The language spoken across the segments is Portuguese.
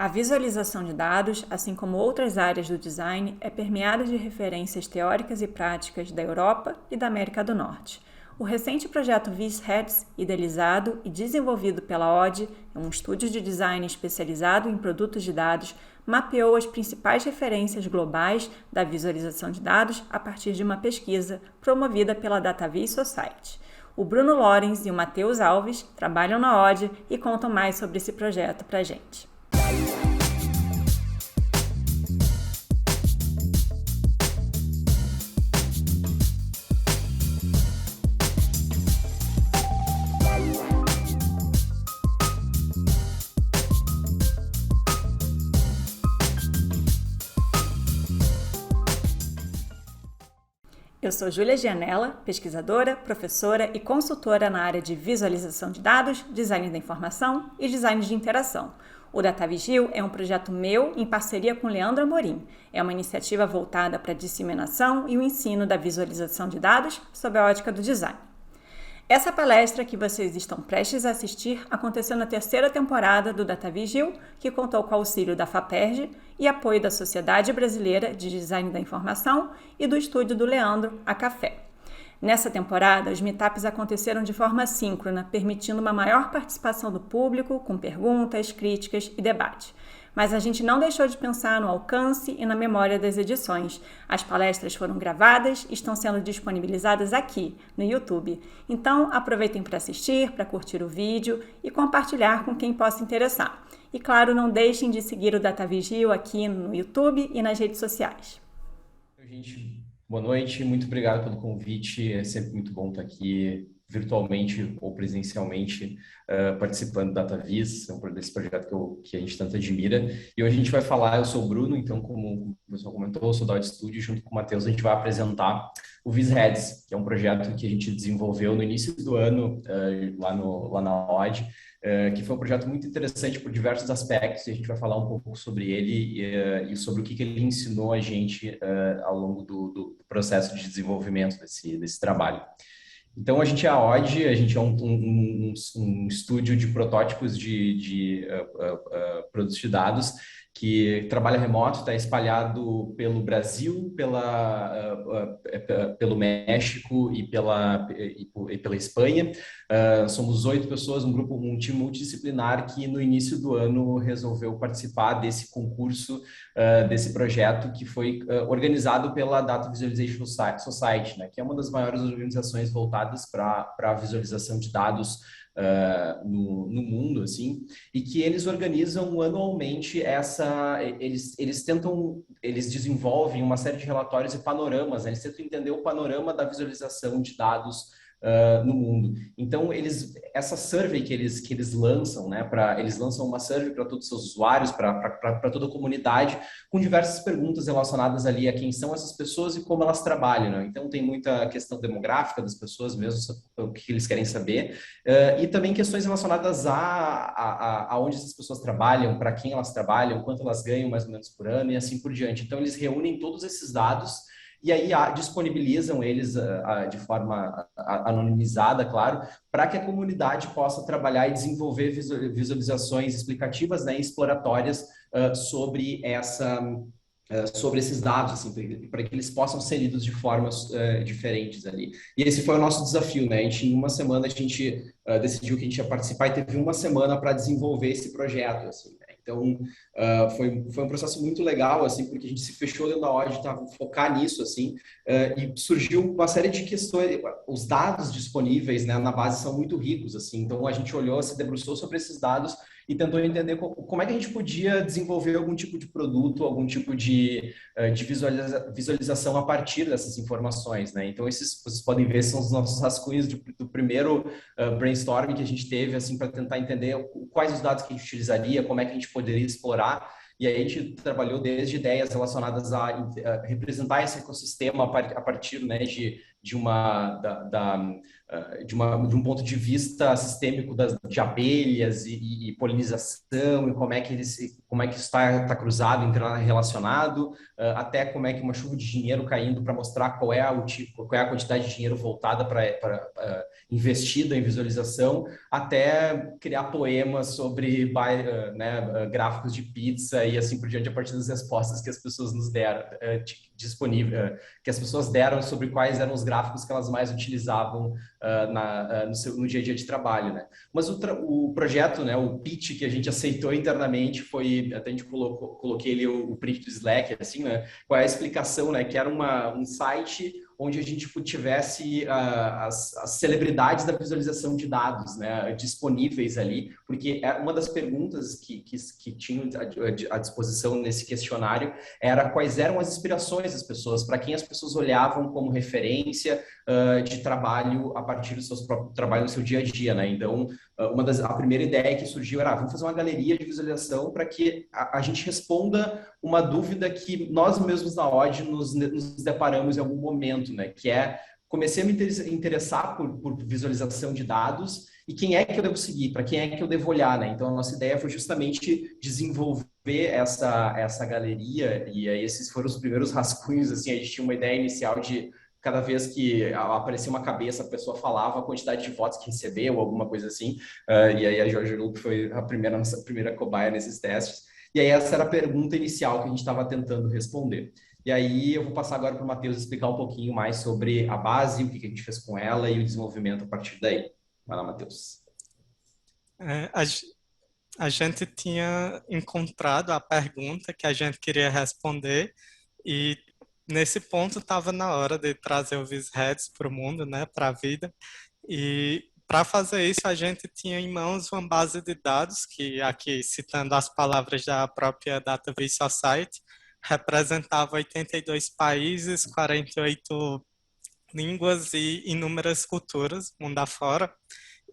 A visualização de dados, assim como outras áreas do design, é permeada de referências teóricas e práticas da Europa e da América do Norte. O recente projeto VisHeads, idealizado e desenvolvido pela ODD, um estúdio de design especializado em produtos de dados, mapeou as principais referências globais da visualização de dados a partir de uma pesquisa promovida pela DataVis Society. O Bruno Lorenz e o Matheus Alves trabalham na ODD e contam mais sobre esse projeto para a gente. Eu sou Júlia Gianella, pesquisadora, professora e consultora na área de visualização de dados, design da informação e design de interação. O DataVigil é um projeto meu em parceria com Leandro Amorim. É uma iniciativa voltada para a disseminação e o ensino da visualização de dados sob a ótica do design. Essa palestra que vocês estão prestes a assistir aconteceu na terceira temporada do DataVigil, que contou com o auxílio da FAPERJ e apoio da Sociedade Brasileira de Design da Informação e do estúdio do Leandro, a Café. Nessa temporada, os meetups aconteceram de forma síncrona, permitindo uma maior participação do público, com perguntas, críticas e debate. Mas a gente não deixou de pensar no alcance e na memória das edições. As palestras foram gravadas e estão sendo disponibilizadas aqui, no YouTube. Então, aproveitem para assistir, para curtir o vídeo e compartilhar com quem possa interessar. E, claro, não deixem de seguir o DataVigil aqui no YouTube e nas redes sociais. Gente, boa noite, muito obrigado pelo convite. É sempre muito bom estar aqui virtualmente ou presencialmente participando do DataVis, desse projeto que a gente tanto admira. E hoje a gente vai falar, eu sou o Bruno, então como o pessoal comentou, eu sou da ODD Studio, junto com o Matheus a gente vai apresentar o VisHeads, que é um projeto que a gente desenvolveu no início do ano lá na ODD, que foi um projeto muito interessante por diversos aspectos, e a gente vai falar um pouco sobre ele e sobre o que ele ensinou a gente ao longo do processo de desenvolvimento desse trabalho. Então, a gente é a ODD, a gente é um estúdio de protótipos de produtos de dados que trabalha remoto, está espalhado pelo Brasil, pelo México e pela Espanha. Somos 8 pessoas, um time multidisciplinar que no início do ano resolveu participar desse concurso, desse projeto que foi organizado pela Data Visualization Society, né, que é uma das maiores organizações voltadas para a visualização de dados no mundo, assim, e que eles organizam anualmente eles desenvolvem uma série de relatórios e panoramas, né? Eles tentam entender o panorama da visualização de dados no mundo. Então, essa survey que eles lançam, né, eles lançam uma survey para todos os seus usuários, para toda a comunidade, com diversas perguntas relacionadas ali a quem são essas pessoas e como elas trabalham, né? Então, tem muita questão demográfica das pessoas mesmo, o que eles querem saber, e também questões relacionadas a onde essas pessoas trabalham, para quem elas trabalham, quanto elas ganham mais ou menos por ano e assim por diante. Então, eles reúnem todos esses dados e aí disponibilizam eles de forma anonimizada, claro, para que a comunidade possa trabalhar e desenvolver visualizações explicativas, né, e exploratórias sobre esses dados, assim, para que eles possam ser lidos de formas diferentes ali. E esse foi o nosso desafio, né? Em uma semana a gente decidiu que a gente ia participar e teve uma semana para desenvolver esse projeto, assim, né? Então, foi um processo muito legal, assim, porque a gente se fechou dentro da ODD para focar nisso, assim, e surgiu uma série de questões. Os dados disponíveis, né, na base são muito ricos, assim, então a gente olhou, se debruçou sobre esses dados e tentou entender como é que a gente podia desenvolver algum tipo de produto, algum tipo de visualização a partir dessas informações, né? Então, vocês podem ver, são os nossos rascunhos do primeiro brainstorming que a gente teve, assim, para tentar entender quais os dados que a gente utilizaria, como é que a gente poderia explorar. E aí a gente trabalhou desde ideias relacionadas a representar esse ecossistema a partir, né, de um ponto de vista sistêmico de abelhas e polinização e como é que isso está cruzado, interrelacionado, até como é que uma chuva de dinheiro caindo para mostrar qual é a quantidade de dinheiro voltada para investida em visualização, até criar poemas sobre né, gráficos de pizza e assim por diante a partir das respostas que as pessoas nos deram disponível, que as pessoas deram sobre quais eram os gráficos que elas mais utilizavam no dia a dia de trabalho, né? Mas o projeto, né, o pitch que a gente aceitou internamente foi, até a gente coloquei ali o print do Slack, assim, né? Qual é a explicação, né? Que era um site onde a gente tivesse as celebridades da visualização de dados, né, disponíveis ali, porque uma das perguntas que tinham à disposição nesse questionário era quais eram as inspirações das pessoas, para quem as pessoas olhavam como referência de trabalho a partir do seu próprio trabalho no seu dia a dia, né? Então, a primeira ideia que surgiu era, vamos fazer uma galeria de visualização para que a gente responda uma dúvida que nós mesmos na Odd nos deparamos em algum momento, né? Que é, comecei a me interessar por visualização de dados e quem é que eu devo seguir, para quem é que eu devo olhar, né? Então, a nossa ideia foi justamente desenvolver essa galeria e aí esses foram os primeiros rascunhos, assim, a gente tinha uma ideia inicial de cada vez que aparecia uma cabeça, a pessoa falava a quantidade de votos que recebeu, alguma coisa assim. E aí a Jorge Luke foi nossa primeira cobaia nesses testes. E aí essa era a pergunta inicial que a gente estava tentando responder. E aí eu vou passar agora para o Matheus explicar um pouquinho mais sobre a base, o que a gente fez com ela e o desenvolvimento a partir daí. Vai lá, Matheus. É, a gente tinha encontrado a pergunta que a gente queria responder e nesse ponto estava na hora de trazer o Visheads para o mundo, né, para a vida. E para fazer isso a gente tinha em mãos uma base de dados que aqui citando as palavras da própria DataVis Society representava 82 países, 48 línguas e inúmeras culturas mundo afora.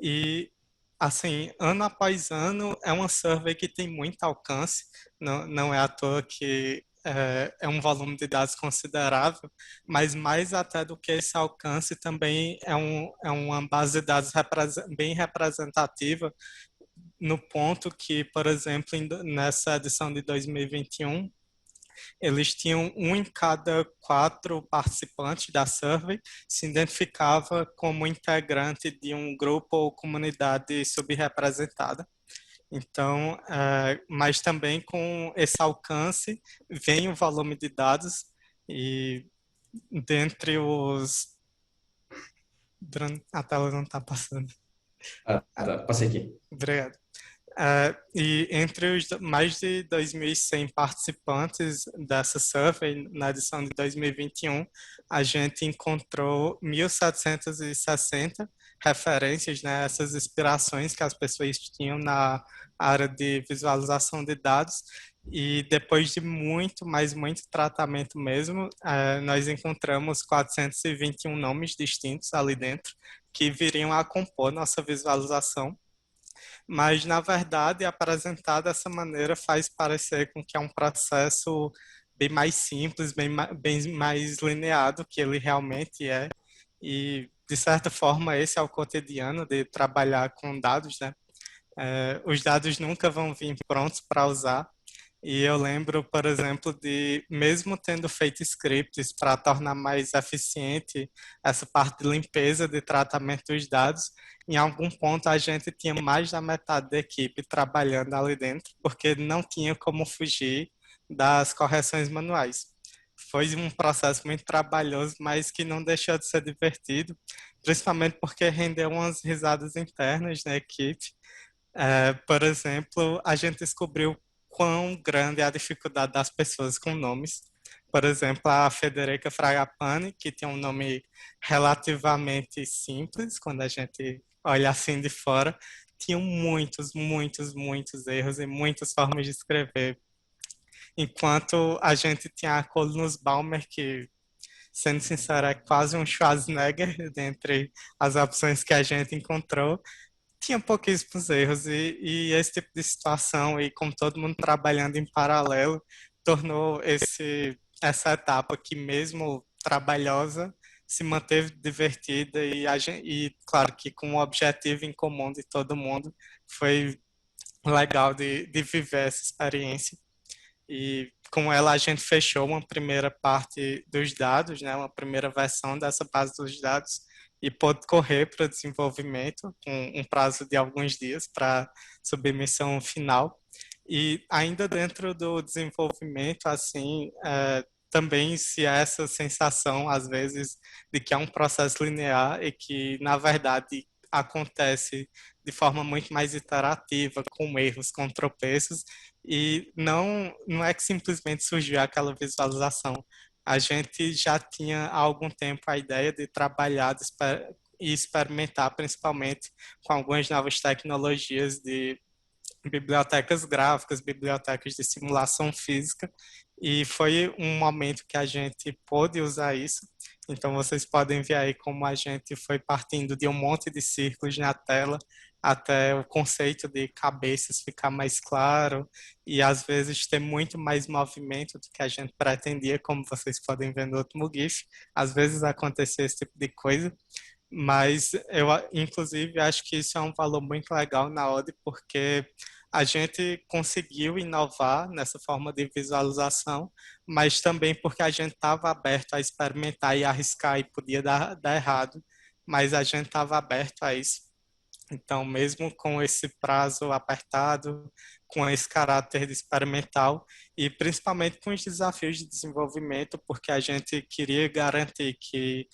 E assim, ano após ano, é uma survey que tem muito alcance, não é à toa que é um volume de dados considerável, mas mais até do que esse alcance também é uma base de dados bem representativa, no ponto que, por exemplo, nessa edição de 2021, eles tinham um em cada 4 participantes da survey se identificava como integrante de um grupo ou comunidade subrepresentada. Então, mas também com esse alcance vem o volume de dados e dentre os... A tela não está passando. Tá, passei aqui. Obrigado. E entre os mais de 2.100 participantes dessa survey, na edição de 2021, a gente encontrou 1.760 referências, né, essas inspirações que as pessoas tinham na área de visualização de dados. E depois de muito, mas muito tratamento mesmo, nós encontramos 421 nomes distintos ali dentro que viriam a compor nossa visualização. Mas, na verdade, apresentar dessa maneira faz parecer com que é um processo bem mais simples, bem mais linear do que ele realmente é. E, de certa forma, esse é o cotidiano de trabalhar com dados, né? Os dados nunca vão vir prontos para usar. E eu lembro, por exemplo, de mesmo tendo feito scripts para tornar mais eficiente essa parte de limpeza de tratamento dos dados, em algum ponto a gente tinha mais da metade da equipe trabalhando ali dentro, porque não tinha como fugir das correções manuais. Foi um processo muito trabalhoso, mas que não deixou de ser divertido, principalmente porque rendeu umas risadas internas na equipe. Por exemplo, a gente descobriu quão grande é a dificuldade das pessoas com nomes. Por exemplo, a Federica Fragapane, que tem um nome relativamente simples, quando a gente olha assim de fora, tinha muitos erros e muitas formas de escrever. Enquanto a gente tinha a Colunus Balmer, que, sendo sincero, é quase um Schwarzenegger dentre as opções que a gente encontrou, tinha pouquíssimos erros e esse tipo de situação e com todo mundo trabalhando em paralelo tornou essa etapa que mesmo trabalhosa se manteve divertida e claro que com um objetivo em comum de todo mundo, foi legal de viver essa experiência. E com ela a gente fechou uma primeira parte dos dados, né, uma primeira versão dessa base dos dados, e pôde correr para o desenvolvimento com um prazo de alguns dias para submissão final. E ainda dentro do desenvolvimento, assim, também se há essa sensação, às vezes, de que é um processo linear e que, na verdade, acontece de forma muito mais iterativa, com erros, com tropeços, e não é que simplesmente surgiu aquela visualização. A gente já tinha há algum tempo a ideia de trabalhar e experimentar, principalmente com algumas novas tecnologias de bibliotecas gráficas, bibliotecas de simulação física, e foi um momento que a gente pôde usar isso. Então, vocês podem ver aí como a gente foi partindo de um monte de círculos na tela até o conceito de cabeças ficar mais claro e, às vezes, ter muito mais movimento do que a gente pretendia, como vocês podem ver no último GIF. Às vezes acontecia esse tipo de coisa, mas eu, inclusive, acho que isso é um valor muito legal na Audi, porque a gente conseguiu inovar nessa forma de visualização, mas também porque a gente estava aberto a experimentar e arriscar e podia dar errado, mas a gente estava aberto a isso. Então, mesmo com esse prazo apertado, com esse caráter de experimental e principalmente com os desafios de desenvolvimento, porque a gente queria garantir que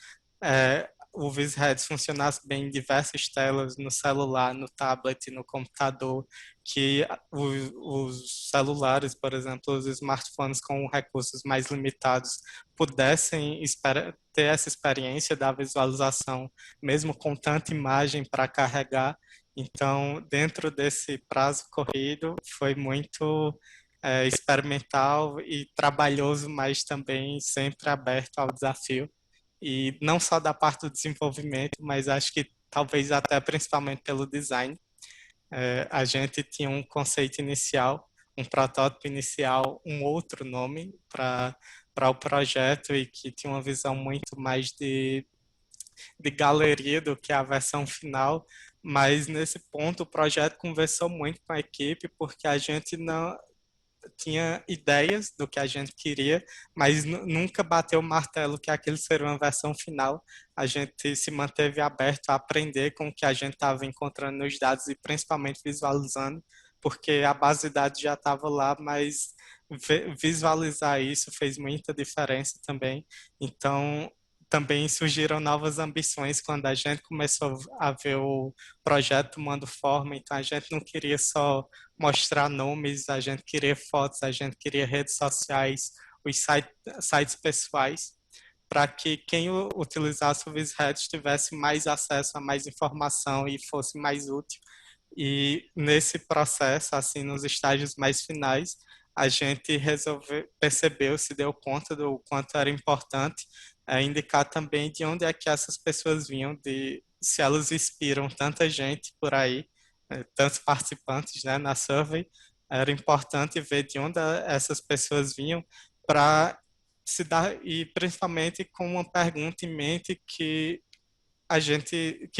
o Visheads funcionasse bem em diversas telas, no celular, no tablet, no computador, que os celulares, por exemplo, os smartphones com recursos mais limitados, pudessem ter essa experiência da visualização, mesmo com tanta imagem para carregar. Então, dentro desse prazo corrido, foi muito experimental e trabalhoso, mas também sempre aberto ao desafio. E não só da parte do desenvolvimento, mas acho que talvez até principalmente pelo design. A gente tinha um conceito inicial, um protótipo inicial, um outro nome para o projeto e que tinha uma visão muito mais de galeria do que a versão final, mas nesse ponto o projeto conversou muito com a equipe porque a gente não tinha ideias do que a gente queria, mas nunca bateu o martelo que aquilo seria uma versão final. A gente se manteve aberto a aprender com o que a gente estava encontrando nos dados e principalmente visualizando, porque a base de dados já estava lá, mas visualizar isso fez muita diferença também. Então, também surgiram novas ambições quando a gente começou a ver o projeto tomando forma, então a gente não queria só mostrar nomes, a gente queria fotos, a gente queria redes sociais, os sites pessoais, para que quem utilizasse o Visheads tivesse mais acesso a mais informação e fosse mais útil. E nesse processo, assim, nos estágios mais finais, a gente percebeu, se deu conta do quanto era importante indicar também de onde é que essas pessoas vinham, de se elas inspiram tanta gente por aí, tantos participantes, né, na survey, era importante ver de onde essas pessoas vinham para se dar, e principalmente com uma pergunta em mente que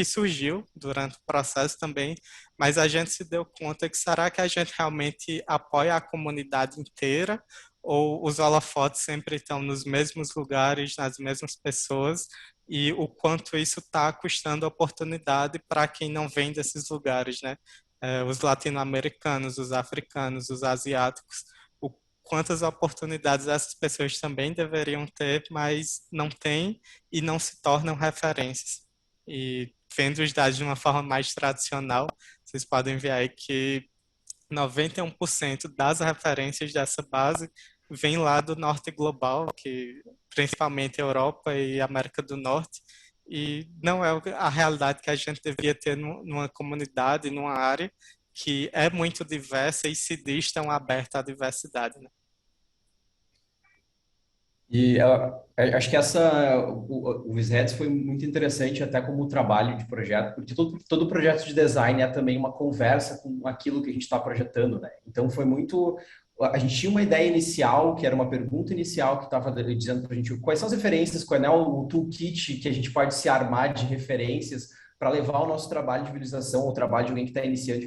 surgiu durante o processo também, mas a gente se deu conta que será que a gente realmente apoia a comunidade inteira ou os holofotes sempre estão nos mesmos lugares, nas mesmas pessoas e o quanto isso está custando oportunidade para quem não vem desses lugares, né? Os latino-americanos, os africanos, os asiáticos, quantas oportunidades essas pessoas também deveriam ter, mas não têm e não se tornam referências. E vendo os dados de uma forma mais tradicional, vocês podem ver aí que 91% das referências dessa base vem lá do norte global, que principalmente Europa e América do Norte, e não é a realidade que a gente devia ter numa comunidade, numa área que é muito diversa e se diz tão aberta à diversidade, né? E acho que o Visheads foi muito interessante até como trabalho de projeto, porque todo projeto de design é também uma conversa com aquilo que a gente está projetando, né? Então foi muito a gente tinha uma ideia inicial, que era uma pergunta inicial que estava dizendo para a gente quais são as referências, qual é o toolkit que a gente pode se armar de referências para levar o nosso trabalho de visualização, o trabalho de alguém que está iniciando de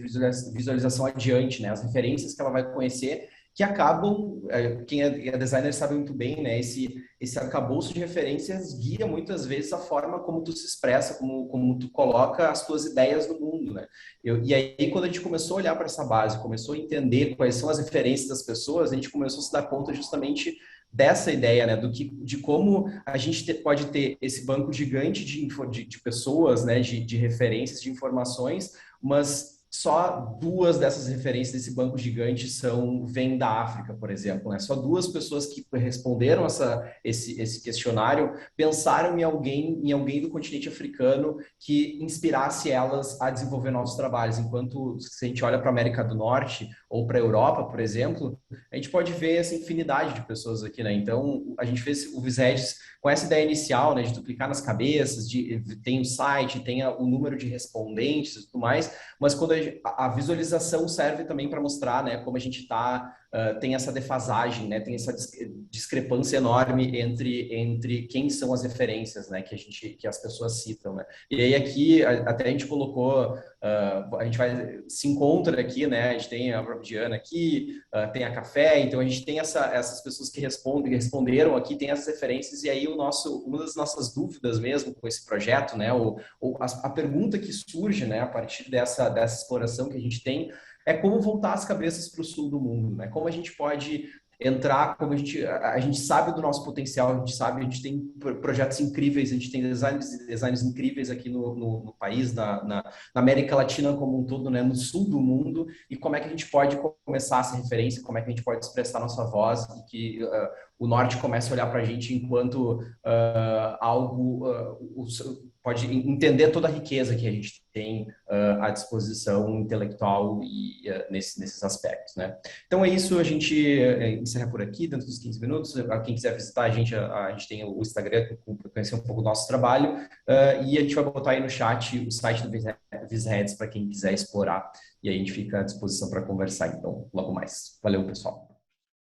visualização adiante, né? As referências que ela vai conhecer, que acabam, quem é designer sabe muito bem, né? Esse arcabouço de referências guia muitas vezes a forma como tu se expressa, como tu coloca as tuas ideias no mundo, né? E aí, quando a gente começou a olhar para essa base, começou a entender quais são as referências das pessoas, a gente começou a se dar conta justamente dessa ideia, né, de como a gente pode ter esse banco gigante de pessoas, né, de referências, de informações, mas só duas dessas referências desse banco gigante vêm da África, por exemplo, né? Só duas pessoas que responderam esse questionário pensaram em alguém do continente africano que inspirasse elas a desenvolver novos trabalhos. Enquanto, se a gente olha para a América do Norte ou para a Europa, por exemplo, a gente pode ver essa infinidade de pessoas aqui, né? Então, a gente fez o Vishedes com essa ideia inicial, né, de duplicar nas cabeças, tem o site, tem o número de respondentes e tudo mais, mas quando a visualização serve também para mostrar, né, como a gente tem essa defasagem, né, tem essa discrepância enorme entre quem são as referências, né, que as pessoas citam, né. E aí aqui até a gente colocou, a gente se encontra aqui, né, a gente tem a Diana aqui, tem a Café, então a gente tem essas pessoas que responderam aqui, tem essas referências, e aí uma das nossas dúvidas mesmo com esse projeto, né, a pergunta que surge, né, a partir dessa exploração que a gente tem, é como voltar as cabeças para o sul do mundo, né? Como a gente pode entrar, como a gente sabe do nosso potencial, a gente sabe, a gente tem projetos incríveis, a gente tem designs incríveis aqui no país, na América Latina como um todo, né? No sul do mundo, e como é que a gente pode começar essa referência, como é que a gente pode expressar nossa voz e que o norte comece a olhar para a gente enquanto algo pode entender toda a riqueza que a gente tem à disposição intelectual e nesses aspectos, né? Então é isso, a gente encerra por aqui, dentro dos 15 minutos. Quem quiser visitar a gente tem o Instagram para conhecer um pouco do nosso trabalho, e a gente vai botar aí no chat o site do Visheads para quem quiser explorar, e a gente fica à disposição para conversar, então, logo mais. Valeu, pessoal.